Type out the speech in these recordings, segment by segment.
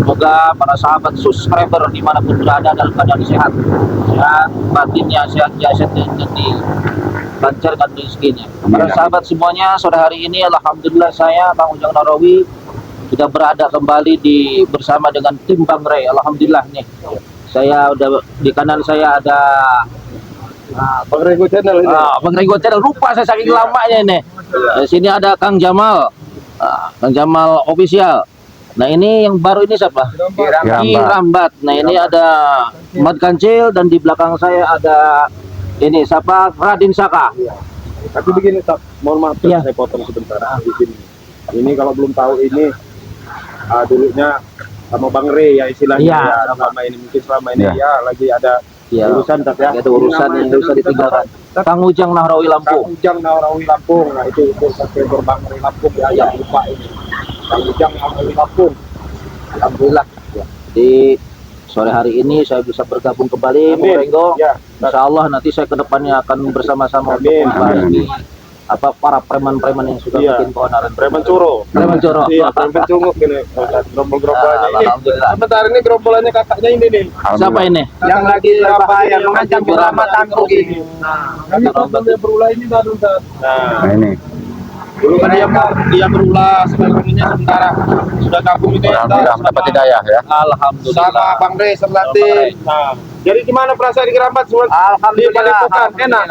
Semoga para sahabat subscriber dimanapun berada dalam keadaan sehat, sehat batinnya, sehat jasadnya, dan dilancarkan rezekinya. Para sahabat semuanya, sore hari ini alhamdulillah saya Kang Ujang Narawi sudah berada kembali bersama dengan tim Bang Ray. Alhamdulillah nih. Saya udah di kanan saya ada Bang Rego Channel ini. Bang Rego Channel, lupa saya saking lamanya ini. Di sini ada Kang Jamal, Kang Jamal Official. Nah ini yang baru ini siapa? Kirambat. Nah ini ada Mat Kancil dan di belakang saya ada ini siapa? Radin Saka. Tapi begini, mohon maaf Ya. saya potong sebentar di sini. Ini kalau belum tahu ini dulunya sama Bang Ray ya istilahnya Ya. ya, selama ini mungkin selama ini ya lagi ada Ya, urusan tapi ya. ada urusan yang nggak usah ditinggalkan. Kang Ujang Nahrawi Kang Lampung. Ujang Nahrawi Lampung. Nah itu subscriber Bang Ray Lampung ya yang lupa ini. Kang Ujang Nahrawi Lampung. Alhamdulillah. Jadi sore hari ini saya bisa bergabung kembali, Bang Renggo. Ya. Insya Allah nanti saya kedepannya akan bersama-sama untuk Amin. membantu para preman-preman yang sudah bikin keonaran. Preman Curo. Preman Curo. Iya, preman cunguk gini. Gerombol-gerombolannya ini. Alhamdulillah. Sebentar ini gerombolannya kakaknya ini nih. Siapa ini? Yang lagi yang mengancam keselamatan ini. Kami dia berulah ini baru. Nah, ini dulu kan dia berulah sebelumnya sementara sudah gabung ini alhamdulillah mendapat hidayah ya. Alhamdulillah. sama Bang Rey Serlatin. Nah, jadi gimana perasaan di Kerambat? Di Padepokan enak.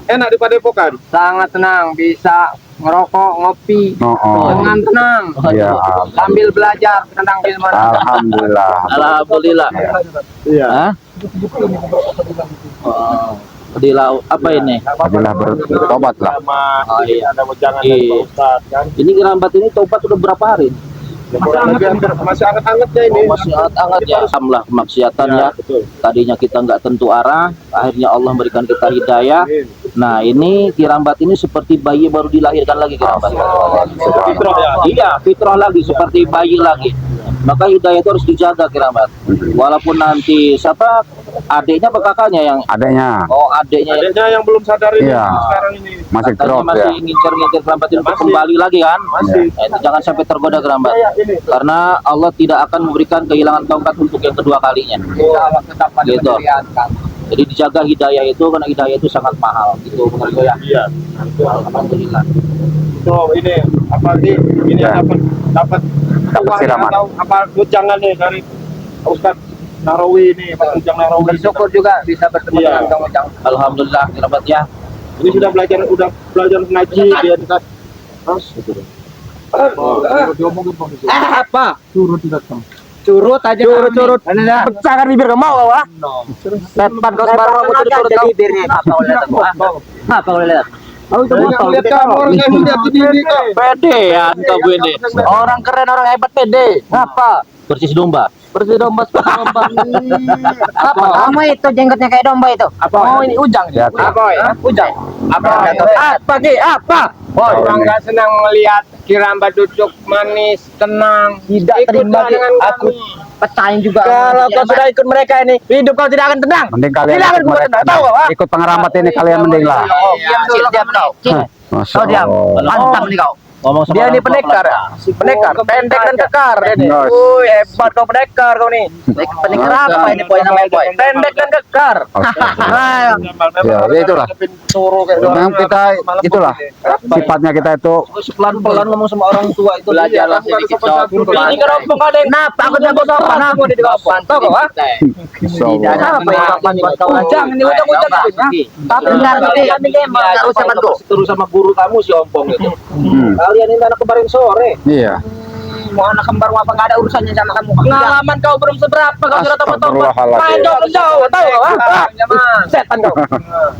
Enak di Padepokan. Sangat tenang, bisa ngerokok, ngopi dengan tenang, Iya, sambil belajar tentang ilmu. alhamdulillah. Alhamdulillah. Iya. Hah? Apa ini? Alhamdulillah bertobat lah. Sama Oh, ini iya. ada wejangan dari Iya. Pak Ustadz kan. Ini Kerambat ini tobat udah berapa hari? Masih hangat-hangatnya ini. Masih hangat ya. Alhamdulillah kemaksiatan ya. Betul. Tadinya kita nggak tentu arah, akhirnya Allah memberikan kita hidayah. Nah ini Kirambat ini seperti bayi baru dilahirkan lagi Kirambat. Fitrah ya. Iya, fitrah lagi seperti bayi lagi. Maka hidayah itu harus dijaga Kirambat. Walaupun nanti siapa adiknya apa kakaknya yang Adanya adiknya yang Adanya yang belum sadar ini Iya. sekarang ini. masih katanya drop masih ya. ngincer-ngincer Kirambat ini untuk Masih. kembali lagi kan. Masih. Nah, itu jangan sampai tergoda Kirambat. Ini. Karena Allah tidak akan memberikan kehilangan tongkat untuk yang kedua kalinya. Gitu. Jadi dijaga hidayah itu karena hidayah itu sangat mahal gitu menurut gue ya. Iya. Alhamdulillah. Itu ini apa sih? Ini Ya. dapat uang siraman. atau apa wejangan nih dari Ustadz Narawi ini, Pak Ujang Narawi. Bersyukur juga bisa bertemu Iya. dengan Kang Ujang. Alhamdulillah Kirambat ya. Ini sudah belajar ngaji dia dekat. Terus Apa? Curut aja. Curut. Pecah kan bibir kamu wah. Setan kau sembarang mau curut kau. bibirnya. Apa boleh lihat? Apa boleh lihat? lihat kamu orang yang lihat ini kok. Pedean kau ini. Orang keren, orang hebat pede. Apa? Persis domba. Persi domba, apa? Kamu itu jenggotnya kayak domba itu? Apa? Oh ini Ujang. Ya, Apa? Ujang. Apa? Apa ki? Apa? Oh, orang nggak senang melihat Kirambat duduk manis, tenang, tidak terima dengan aku. Pecahin juga. Kalau kau sudah ikut mereka ini, hidup kau tidak akan tenang. Mending kalian Tidak akan ikut buat mereka. tenang. Tahu kau? Ikut pengerambat ini kalian mending lah. Diam dulu, diam kau. Masya Kau diam. Allah. Mantap nih kau. Ngomong sama Dia orang ini tua pendekar, pelan. pendekar, pendek dan kekar. Dia nih. Yes. Hebat kau pendekar kau nih. Pendekar apa ini boy namanya boy? Pendek dan kekar. Nah, Ya, itulah. Memang kita itulah sifatnya kita itu Pelan-pelan ngomong sama orang tua itu. belajarlah sedikit sopan. Ini kerompong ada yang Kenapa aku tidak sopan? Aku tidak sopan. Tahu kau? Insya Allah. Apa yang sopan buat kau? Jangan ini ujung-ujung. Tapi benar nggak usah bantu. Terus sama guru kamu si Ompong itu. Hmm. Kalian ini anak kemarin sore. Iya. Mau anak kembar apa nggak ada urusannya sama kamu? Pengalaman kau belum seberapa kau sudah tahu Astagfirullahaladzim. main jauh tahu kau? Setan kau.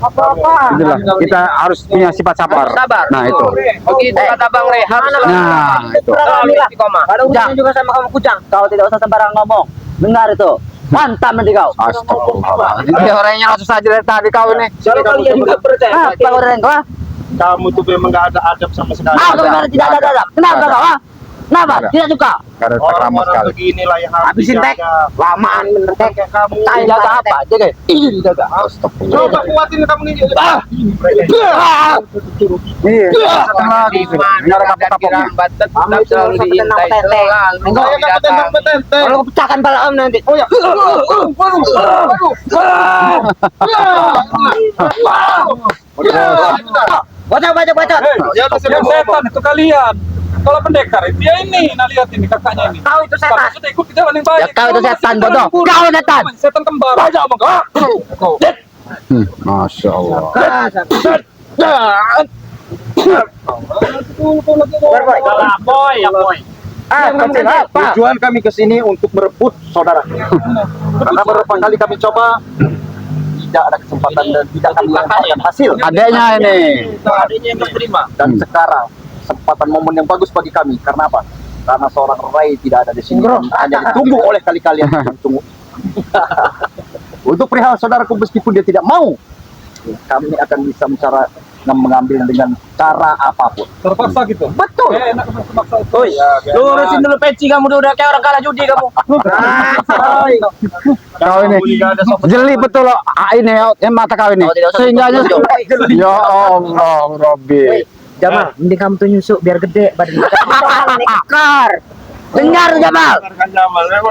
Apa-apa. Itulah kita harus punya sifat sabar. Sabar. Nah itu. Begitu kata Bang Rehan. Nah itu. Ada urusannya juga sama kamu Kujang. Kau tidak usah sembarang ngomong. Dengar itu. Mantap nanti kau. Astagfirullahaladzim. Dia orangnya langsung saja dari tadi kau ini. Kalau kalian juga percaya. Apa kau dengan kau? Kamu tuh memang nggak ada adab sama sekali. Ah, kau tidak ada. Kenapa kau? Kenapa? Tidak suka. Karena ramah sekali. Beginilah yang harus Habisin tek. dijaga. Lamaan bener tek. Kayak kamu. Jaga apa? Jaga. Ini dijaga. Coba kuatin kamu nih. Iya. Satu lagi. Dengar kapok-kapoknya. Tetap selalu diintai. Saya nggak petentang-petenteng. Kalau pecahkan kepala om nanti. Oh ya. Baca. Ya udah Yang setan itu kalian. Kalau pendekar itu ya ini, nah lihat ini kakaknya ini. Kau itu setan. Kalau sudah ikut jalan yang baik. Ya, kau itu setan, bodoh. Kau setan. Setan kembar. Baca omong kau. Masya Allah. Tujuan kami ke sini untuk merebut saudara. Karena beberapa kali kami coba tidak ada kesempatan dan tidak kami mendapatkan hasil. Adanya ini. Adanya yang terima. Dan sekarang kesempatan momen yang bagus bagi kami. Karena apa? Karena seorang Rai tidak ada di sini. Hanya ditunggu oleh kalian tunggu. Untuk perihal saudaraku meskipun dia tidak mau, kami akan bisa mengambil dengan cara apapun. Terpaksa gitu. Betul. Ya enak terpaksa. Lurusin dulu peci kamu udah kayak orang kalah judi kamu. Kau ini jeli betul loh. Ini mata kau ini. Sehingga ya Allah, Robby. Jamal, mending kamu tuh nyusuk biar gede badan. Nekar. Dengar Jamal.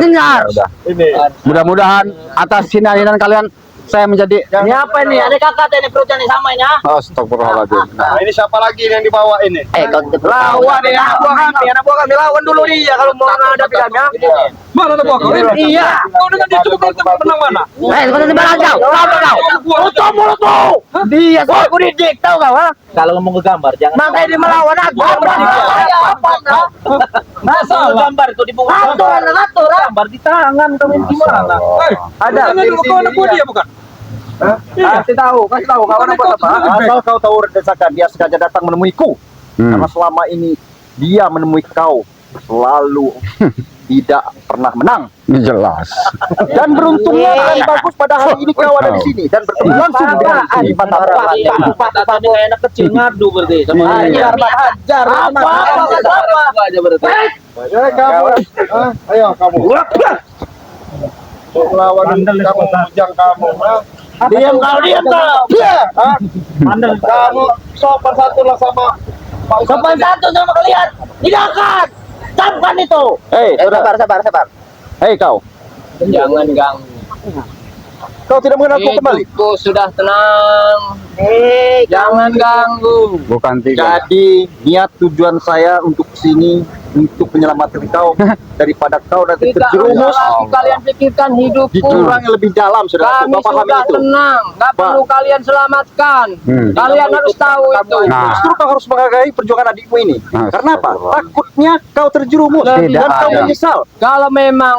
Dengar. Udah. Ini. Mudah-mudahan atas sinarinan kalian saya menjadi Ini apa nih? Ada kakak ini perutnya nih sama ini. astagfirullahaladzim. Nah, ini siapa lagi yang dibawa ini? Kau lawan ya, anak buah kami lawan dulu dia kalau mau menghadapi kami ya. Mana ada buah kau? Iya. Kau dengan dia coba kau menang mana? Kau nanti balas kau. Tutup mulutmu. Dia aku didik tahu kau ha? Kalau ngomong ke gambar jangan Makanya dia melawan aku. Apa kau? masalah gambar itu di bawah Ngatur. gambar di tangan kamu gimana? Ada. Kau anak buah dia bukan? Kasih tahu kawan apa? Asal kau tahu redasakan dia sengaja datang menemuiku. Karena selama ini dia menemui kau selalu tidak pernah menang. Jelas. Dan beruntungnya kali bagus pada hari ini kau ada di sini dan bertemu langsung dengan si Pak tadi kayak anak kecil ngadu berarti sama Hajar, hajar. apa aja berarti. Ayo kamu. Lawan kamu bujang kamu. Diam kau. Kamu sopan satu lah sama Sopan satu sama kalian. Tidak akan. Camkan itu. Hei, Sabar. hei kau. Jangan ganggu. Kau tidak mengenalku kembali. Hidupku sudah tenang. Jangan ganggu. Bukan tiga. Jadi niat tujuan saya untuk sini untuk menyelamatkan kau daripada kau nanti Tidak terjerumus usah lagi kalian pikirkan di hidupku. jurang yang lebih dalam. Saudara, Kami kau pahami sudah itu? tenang. Nggak perlu kalian selamatkan. Kalian harus tahu itu. Nah. Justru kau harus menghargai perjuangan adikmu ini. Nah, Karena apa? astagfirullah. Takutnya kau terjerumus Tidak dan kau ada. menyesal. Kalau memang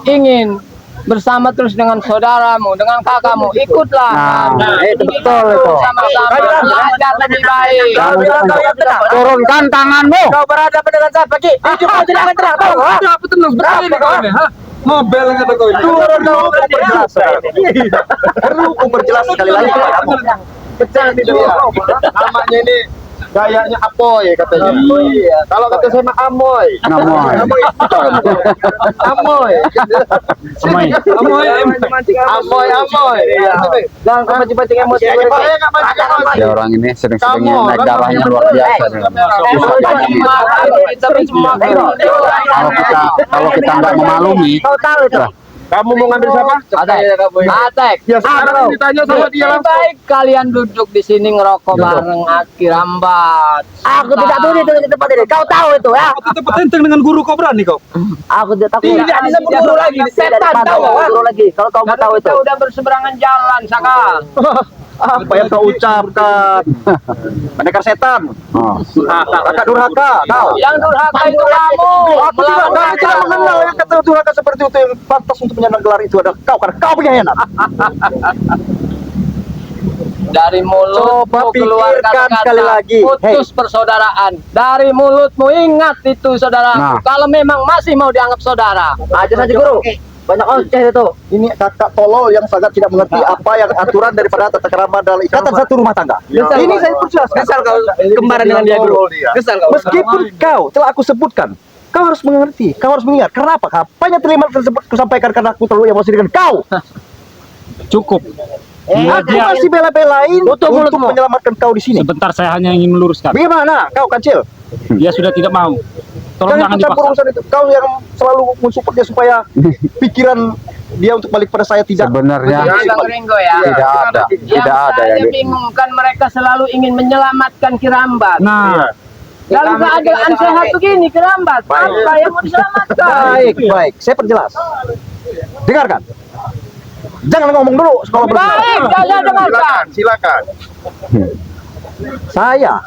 ingin bersama terus dengan saudaramu, dengan kakakmu, ikutlah. Nah, itu betul itu. Sama-sama belajar lebih baik. Turunkan tanganmu. Kau berhadapan dengan siapa, Ki? Hidup kau tidak akan tenang, tahu nggak? Apa tenang sekali nih kau ini? Hah? Nobel kata kau ini. Turun kau berjelas. Perlu ku berjelas sekali lagi kepadamu. Kecil ini dia. Namanya ini gayanya apoy katanya. Kalau kata saya mah amoy. Amoy. Amoy. Amoy. Jangan kau pancing-pancing emosi. Saya nggak mancing emosi. Ya orang ini sering-sering Kamu, naik darahnya luar biasa. Kalau kita nggak memaklumi, Kau tahu itu. Kamu mau ngambil siapa? Atek. Ya sekarang ditanya sama dia Lebih langsung. baik kalian duduk di sini ngerokok bareng Aki Rambat. Aku tidak tuli itu di tempat ini. Kau tahu itu ya? Kau tetap enteng dengan guru kau berani kau. Aku tidak tahu. Tidak disebut guru lagi, setan tahu. Guru lagi. Kalau kau mau tahu itu. Kita udah berseberangan jalan, Saka. Apa yang kau ucapkan? Pendekar setan. oh, Kakak durhaka. Kau. Yang durhaka itu kamu. Aku tidak mengenal yang kata durhaka seperti itu. Yang pantas untuk menyandang gelar itu adalah kau karena kau pengkhianat. Dari mulutmu Coba keluar pikirkan kata-kata sekali lagi. putus persaudaraan. Dari mulutmu ingat itu saudara. Nah. Kalau memang masih mau dianggap saudara. Aja saja guru. Banyak oceh itu. Ini kakak tolol yang sangat tidak mengerti apa yang aturan daripada tata kerama dalam ikatan satu rumah tangga. Kesal Ini kau. saya perjelaskan. Kesal kau kembaran dengan dia guru. Kesal kau. Meskipun kau telah aku sebutkan Kau harus mengerti, kau harus mengingat. Kenapa? Kapannya terima tersebut kusampaikan karena aku terlalu emosi dengan kau. Cukup. Aku masih bela-belain untuk menyelamatkan kau di sini. Sebentar, saya hanya ingin meluruskan. Bagaimana? Kau kancil. Dia sudah tidak mau. Tolong Kau jangan ikut campur dipaksa. urusan itu. Kau yang selalu mensupport dia supaya pikiran dia untuk balik pada saya tidak. Sebenarnya Bang Ringo ya. tidak ada Saya yang bingung kan mereka selalu ingin menyelamatkan Kirambat. Nah, Dalam keadaan sehat begini Kirambat, apa yang mau diselamatkan? Baik. Saya perjelas. Dengarkan. Jangan ngomong dulu. Sekolah Baik, saya dengarkan. Silakan. Saya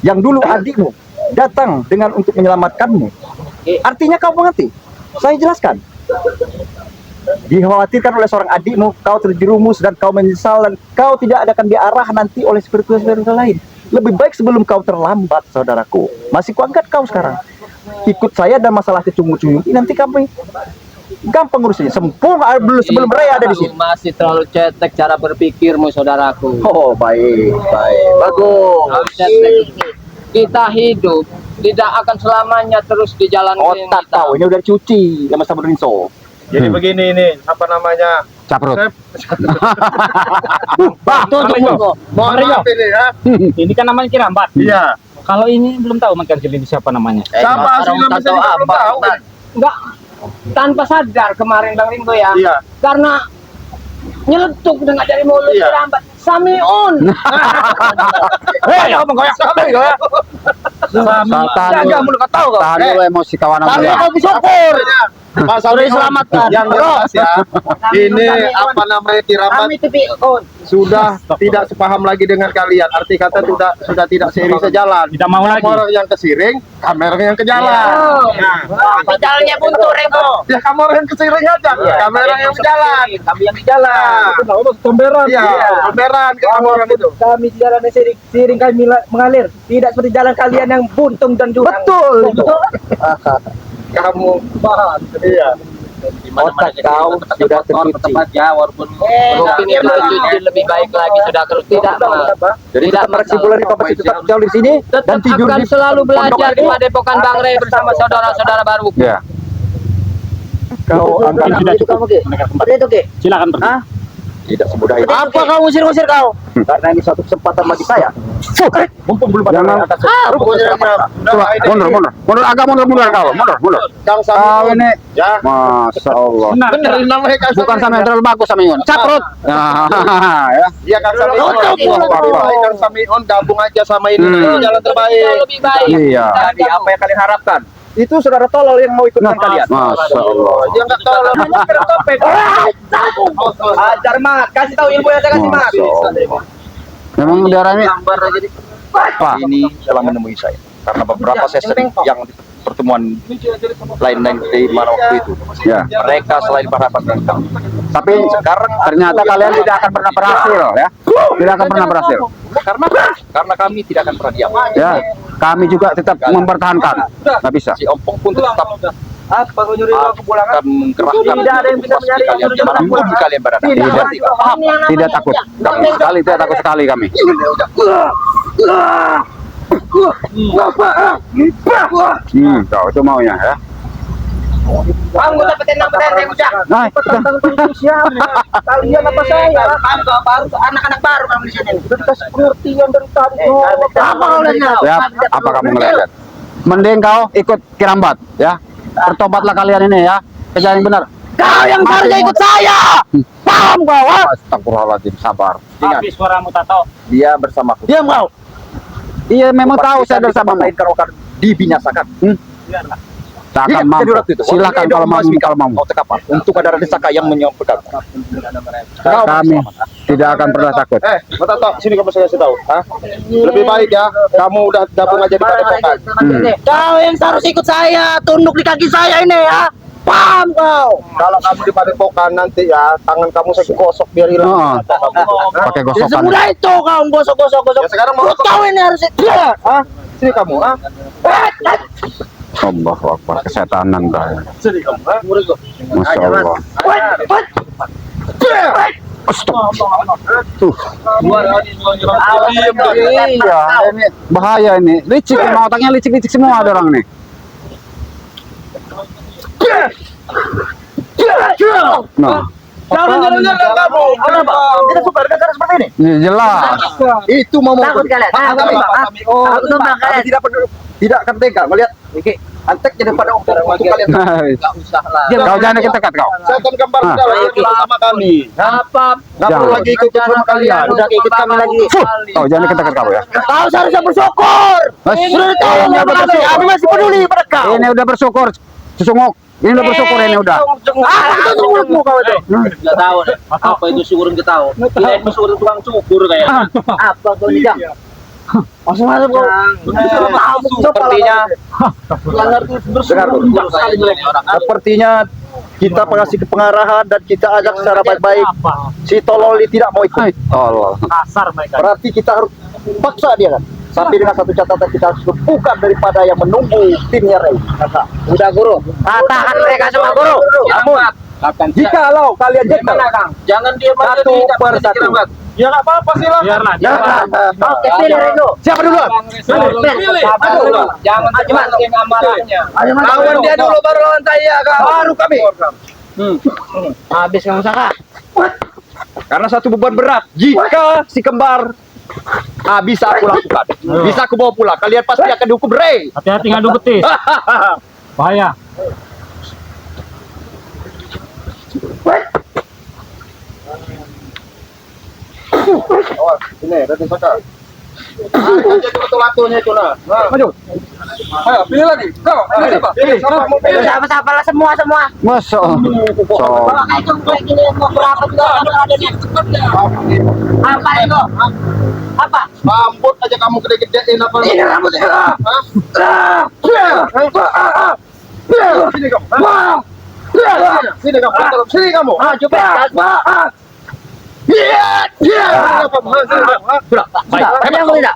yang dulu adikmu datang dengan untuk menyelamatkanmu. Artinya kau mengerti? Saya jelaskan. Dikhawatirkan oleh seorang adikmu, kau terjerumus dan kau menyesal dan kau tidak akan diarah nanti oleh spiritual lain. Lebih baik sebelum kau terlambat, saudaraku. Masih kuangkat kau sekarang. Ikut saya dan masalah kecungu-cungu ini nanti kami gampang urusnya. Sebelum Raya ada di sini. Masih terlalu cetek cara berpikirmu, saudaraku. Oh, baik. Bagus. Terlalu cetek. Kita hidup tidak akan selamanya terus di jalan Otak kau ini udah dicuci sama Sabun Rinso. Jadi begini ini, apa namanya? caprut. Mohon maaf ini ya. ini kan namanya Kirambat. Iya. Kalau ini belum tahu Mas Ganjil ini siapa namanya. Siapa asli nama saya belum tahu. Enggak, tanpa sadar kemarin Bang Ringo ya. Iya. Karena nyeletuk dengan dari mulut Iya. Kirambat. Samiun. Hei, ngomong goyak. Tahan dulu emosi kawan aku ya. syukur. Pak Sauri selamatkan. Yang jelas ya. Ini apa namanya Kirambat Kami TPO. sudah tidak sepaham lagi dengan kalian. Arti kata sudah tidak seiring sejalan. Tidak mau lagi. Kamu orang yang kesiring, kamera yang ke jalan. Tapi jalannya buntu Ringo. Ya kamu orang yang kesiring aja. Kamera yang ke jalan. Kami yang di jalan. Tomberan. Iya, kamera kamu orang itu. Kami di jalan seiring kami mengalir. Tidak seperti jalan kalian yang buntung dan jurang. Betul. Kamu paham. Iya. Otak kau sudah tercuci. Ya, walaupun Mungkin itu tercuci lebih baik lagi sudah kalau tidak. Jadi kita kesimpulan di Bapak Situ tetap jauh di sini dan Tetap tidur akan di selalu belajar di pondok Padepokan Bang Rey bersama saudara-saudara baru. Ya. Kau angkat Sudah cukup. Silakan pergi. tidak semudah itu. Apa kau usir-usir kau? Karena ini suatu kesempatan bagi saya. Mumpung belum ada Jangan. yang atas. Mundur, agak mundur kau, mundur. Kang Kau Samiun. ini, Ya. masya Allah. Bener namanya Kang Bukan sama yang terlalu bagus sama Ion. Caprut. Ya. Iya Kang Samiun. Kang Samiun gabung aja sama ini. Jalan terbaik. Lebih baik. Iya. Jadi apa yang kalian harapkan? Itu saudara tolol yang mau ikut dengan kalian. Masya Allah. Dia nggak tahu lah. Ajar mat, kasih tahu ilmu yang saya kasih mat. Memang daerah ini apa? Ini telah menemui saya karena beberapa sesi yang di pertemuan lain-lain di mana waktu itu. Ya. Mereka selain berhadapan dengan kami. Tapi Sekarang ternyata kalian tidak akan pernah berhasil, ya. Tidak akan pernah berhasil. karena kami tidak akan pernah diam. Ya. Kami juga tetap mempertahankan. Nggak bisa. Si Ompong pun tetap Apa kau nyuri aku pulang? akan menggerakkan Tidak ada yang bisa pasukan mencari kalian yang dimanapun mencari. kalian berada. Tidak. Paham? Tidak takut. Tidak takut sekali kami. Kau itu maunya ya. Kamu dapat tenang yang udah. Nah, Kalian apa saya? Kamu baru anak-anak baru kamu di sini. Sudah dikasih pengertian dari tadi. Apa kau lihat? ya, apa kamu ngelihat? Mending kau ikut Kirambat, ya. Bertobatlah kalian ini ya. Kerja yang benar. Kau yang seharusnya ikut saya. Paham kau? Astagfirullahaladzim, sabar. Tapi suaramu tak tahu. Dia bersamaku. Diam kau. Iya, memang tahu saya bersama. lain kalau akan dibinasakan. Tak Ingat akan mampu. jadi waktu itu. Silakan kalau mau. Kau tekapar untuk ada desaka yang menyampaikan. Kami tidak akan pernah takut. Mata tok, sini kamu saya kasih tahu. Hah? Lebih baik ya, kamu udah gabung aja di Padepokan. Kau yang seharus ikut saya. Tunduk di kaki saya ini ya. Paham kau? Kalau kamu di Padepokan nanti ya, tangan kamu saya gosok biar hilang. Oh, pakai gosokan. Semudah itu kau gosok-gosok. Ya sekarang mau Kau ini harus. Hah? Sini kamu, hah? Allahu Akbar, kesetanan dah. Sini kamu, hah? Masya Allah. Iya, ini bahaya ini. Licik, emang otaknya licik-licik semua ada orang nih. Nah, Jangan kamu. Kenapa? Kita suka dengan cara seperti ini. ini jelas. Itu mau Takut kalian. Aku tumbang Kami kalian. tidak peduli, tidak akan tega melihat anteknya daripada untuk kalian. Enggak usah lah. Kau jangan dekat-dekat kau. Saya akan gambar Ah. sama kami. Apa? Nggak perlu Jangan. lagi ikut sama kalian. Udah ikut kami lagi. Kau jangan dekat-dekat kau ya. Kau seharusnya bersyukur. Sudah tahu Ini nggak udah bersyukur. bersyukur. Kami masih peduli pada kau. Ini udah bersyukur. Sesungguh. Ini udah bersyukur ini udah. Itu mulutmu kau itu. Enggak tahu deh. Apa itu syukur enggak tahu. Kirain syukur tukang cukur kayaknya. Apa kau ini Jang? Masuk masuk kau. Sepertinya Dengar dulu. Sekali jeleknya orang. sepertinya kita kasih pengarahan dan kita ajak secara baik-baik. Si tolol ini tidak mau ikut. Tolol. Berarti kita harus paksa dia kan. Tapi dengan satu catatan kita harus bukan daripada yang menunggu timnya Ray. Udah guru. Katakan mereka semua guru. Namun jikalau kalian jekel, Jangan diam aja Satu nih, per dikira satu. banget. Ya nggak apa-apa sih lah. Oke, pilih Rego. siapa duluan? Pilih. Aduh, Jangan macam-macam amalannya. Lawan dia dulu baru lawan saya. Baru kami. Habis kamu saka. Karena satu beban berat. Jika si kembar bisa aku lakukan, bisa aku bawa pulang. Kalian pasti akan dihukum Ray. Hati-hati ngadu betis. Bahaya. Ini, datang sakar. Aja betul-betulnya itu lah. Maju. Ayo, pilih lagi. Kau, siapa? Pilih. Siapa mau pilih? Siapa-siapa lah semua. Masa. So. Kalau itu kayak gini mau berapa juga ada nih. Apa itu? Apa? Rambut aja kamu gede-gedein apa? Ini rambutnya. Sini kamu. Sini kamu. Sini kamu. Sudah. Ada yang tidak?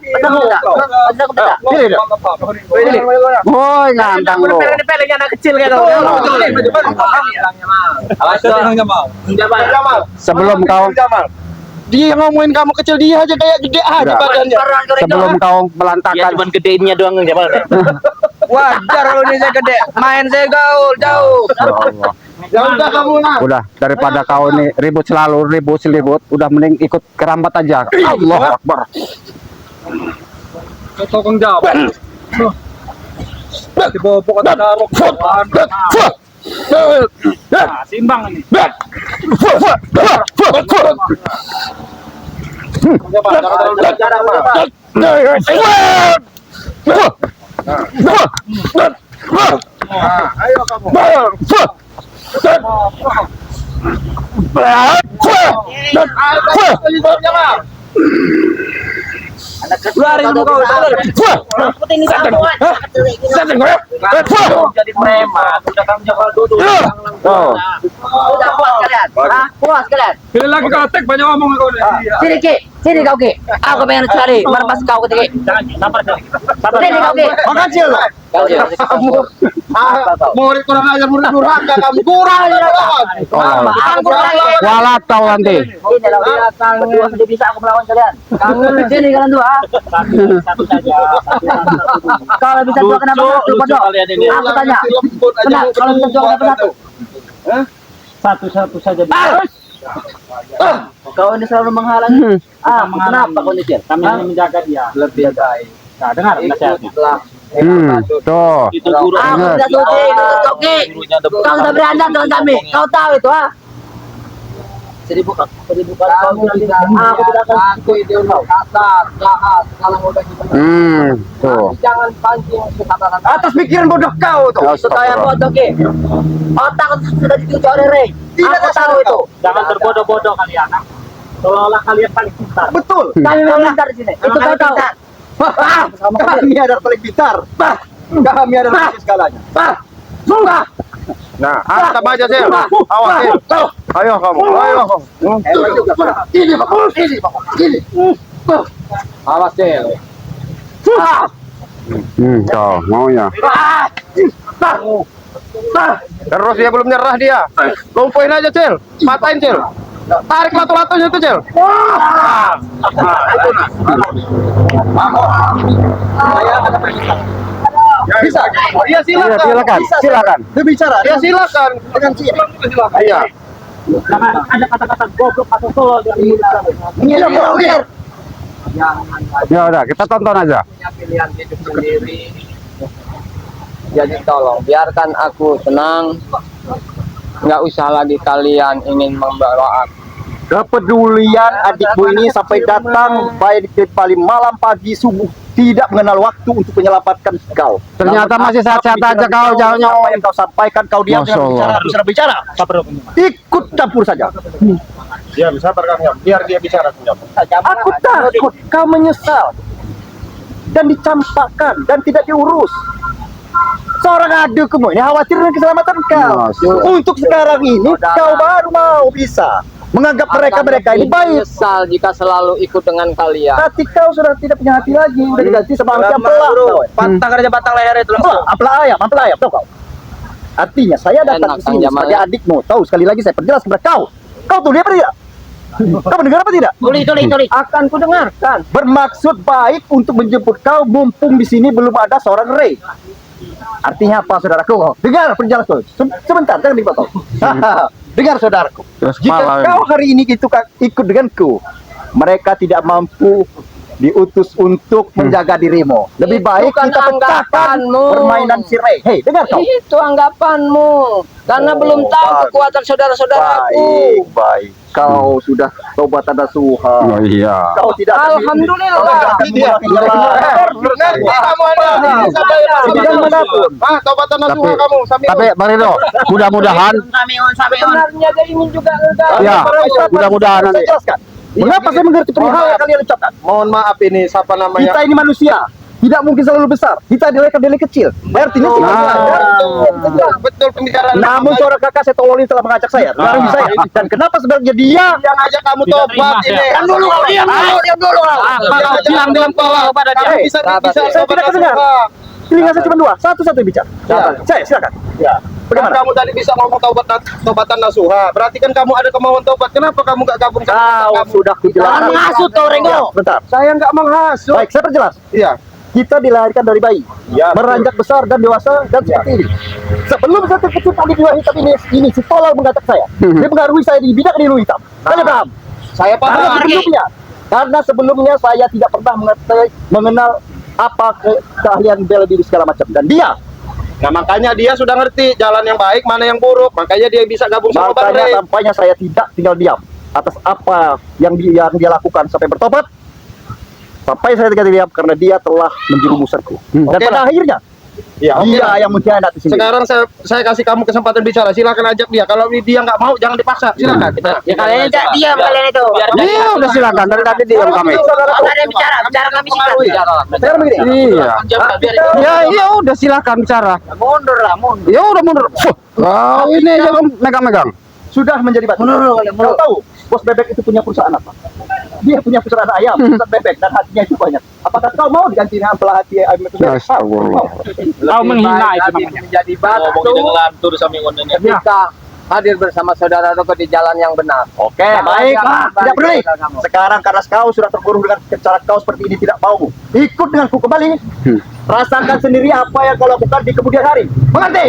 Pilih dia. Woi, ngantang lo. Peleknya anak kecil kayak kau. Awas dong. Jamal. Sebelum kau Dia ngomongin kamu kecil, dia aja kayak gede aja Udah. badannya. sebelum kau Ya melantarkan cuman gedenya doang Jamal. Wajar kalau ini saya gede. Main saya gaul jauh. ya Allah. Ya udah kamu lah. Udah daripada kau ini ribut selalu ribut udah mending ikut kerambat aja. Allah Akbar. Tokong jawab. Di bawah pokok taruh. Nah, simbang ini. Jamal, jangan terlalu banyak Jamal. Ayo kamu. Jamal. Keluarin kau. Ini kamuan. Jadi preman. Udah kamu Jamal dulu. Udah puas kalian. Puas kalian. Pilih lagi katek banyak ngomong kau nih. Sini Ki, sini kau Ki. Aku pengen cari marpas kau Ki. Sini kau Ki. Makasih lo. Kamu murid kurang ajar, murid durhaka kamu. Kurang ajar. Walat kau nanti. Ini loh, berdua sudah bisa aku melawan kalian. Kamu sini kalian dua. Kalau bisa dua kenapa satu bodoh? Aku tanya. Kenapa kalau bisa dua kenapa satu? Satu-satu saja. Kau ini selalu menghalangi. Kenapa kau ini? Kami hanya menjaga dia. Lebih baik. Nah, dengar nasihatnya. Tuh. Itu guru. Aku tidak suci, kau Ki. Kau sudah berantem dengan kami. Kau tahu itu seribu kali kau bilang aku tidak akan aku itu kasar jahat kalau udah gitu. Tuh. Jangan pancing kesadaran. Atas pikiran bodoh kau tuh. Saya bodoh Ki. Otak sudah dicuci oleh Ray. Aku tahu itu. Jangan terbodoh-bodoh kalian. Seolah-olah kalian paling pintar. Betul. Kami memang pintar di sini. Itu kau tahu. Kami adalah paling pintar. Kami adalah segalanya. Nah, hantam aja Sel. Awas Sel. Ayo kamu. Ayo. Awas Del. Tuh, maunya. Terus dia belum nyerah dia. Lumpuhin aja Sel. Patahin Sel. Tarik latu-latunya itu Sel. Bisa. Iya Iya, silakan. Silakan. Dia bicara. Ya silakan. Dengan sini. Iya. Jangan ada kata-kata goblok atau tolol dari mulut kamu. Menghina orang. Ya udah, kita tonton aja. Punya pilihan hidup sendiri. Jadi tolong biarkan aku tenang. Nggak usah lagi kalian ingin membawa aku. Kepedulian adikmu ini sampai datang baik di paling malam, pagi, subuh, tidak mengenal waktu untuk menyelamatkan kau. Ternyata masih sehat-sehat aja kau, jangan apa yang kau sampaikan, kau diam Masya dengan bicara, Allah. bisa bicara. Ikut campur saja. Diam, sabar kamu. Biar dia bicara. Aku takut kau menyesal dan dicampakkan dan tidak diurus. Seorang adikmu ini khawatir dengan keselamatan kau. Masya Allah. Untuk sekarang ini kau baru mau bisa menganggap mereka ini baik. Menyesal jika selalu ikut dengan kalian. Hati kau sudah tidak punya hati lagi, udah diganti sama ayam pelak. Patang aja batang leher itu langsung. Apel ayam, tahu kau? Artinya saya datang Enak, ke sini Kang Jamal, sebagai ya. adikmu. Tahu, sekali lagi saya perjelas kepada kau. Kau tuh dia apa tidak? Kau mendengar apa tidak? Tuli. Akan ku dengarkan. Bermaksud baik untuk menjemput kau, mumpung di sini belum ada seorang Ray. Artinya apa, saudaraku? Dengar penjelasan. Sebentar, jangan dipotong. Dengar, saudaraku. Terus Jika kepala ini. kau hari ini ikut denganku, mereka tidak mampu diutus untuk menjaga dirimu. Lebih baik Itu kan kita pecahkan anggapanmu. permainan si Ray. Hei, dengar kau. Itu anggapanmu. Karena Oh, belum tahu bagus. kekuatan saudara-saudaraku. Baik. Kau sudah tobat nasuha. Oh iya. Kau tidak akan Alhamdulillah. kau tidak akan Nanti kamu ada. Jangan manapun. Ah, tobatan nasuha kamu. Sambil Tapi Bang Rido, mudah-mudahan Sebenarnya dia ingin juga enggak. ya, mudah-mudahan Saya nanti. jelaskan. Mengapa saya mengerti perihal yang kalian ucapkan? mohon maaf ini siapa namanya? Kita ini manusia, tidak mungkin selalu besar. Kita dilahirkan dari kecil. Artinya sih. Betul pembicaraan. Namun seorang kakak saya tolongin telah mengajak saya, mengaruhi saya. Dan kenapa sebenarnya dia? yang ngajak kamu tobat ini. Diam dulu, diam dulu. Diam pada dia. Dia. Bisa Sabar, bisa saya tobat tidak kedengar. nasuha. Telinga saya cuma dua, satu-satu yang bicara. Saya silakan. Ya. Kan Bagaimana? kamu tadi bisa ngomong tobatan nasuha. Berarti kan kamu ada kemauan tobat. Kenapa kamu gak gabung sama Kau kamu? sudah kujelaskan. Jangan menghasut kau, Rengo. Bentar. Saya nggak menghasut. Baik, saya perjelas. Iya. Kita dilahirkan dari bayi, Ya, beranjak besar dan dewasa dan seperti ini. Sebelum saya terkecil di jiwa hitam ini si tolol mengajak saya. Dia mengaruhi saya di bidang ilmu hitam. Saya paham. Saya Karena sebelumnya saya tidak pernah mengenal apa keahlian bela diri segala macam. Dan dia, Nah makanya dia sudah ngerti jalan yang baik mana yang buruk. Makanya dia bisa gabung sama Bang makanya Ray. tampaknya saya tidak tinggal diam atas apa yang dia lakukan sampai bertobat. Sampai saya tidak diam karena dia telah menjerumuskanku. Dan Oke pada lah. akhirnya Ya, oke dia lah. yang mengkhianati sendiri. Sekarang saya kasih kamu kesempatan bicara. Silakan ajak dia. Kalau dia nggak mau jangan dipaksa. Silakan. Ya kalian tidak diam kalian itu. Iya, udah silakan. Dari tadi diam kami. Kalau ada yang bicara kami sikat. Sekarang begini. Iya. Ya, iya udah silakan bicara. Mundur lah, mundur. Ya udah mundur. Kau ini aja megang-megang. Sudah menjadi batu. Kau tahu, bos bebek itu punya perusahaan apa? Dia punya perusahaan ayam, perusahaan bebek, dan hatinya itu banyak. Apakah kau mau diganti dengan pelah hati ayam itu? Astagfirullah. Kau menghina itu Hadir namanya. menjadi batu. Ketika hadir bersama saudara-saudara di jalan yang benar. Oke, baiklah, tidak peduli. Sekarang karena kau sudah terkurung dengan cara kau seperti ini tidak mau ikut denganku kembali. Rasakan sendiri apa yang kau lakukan di kemudian hari. Mengerti?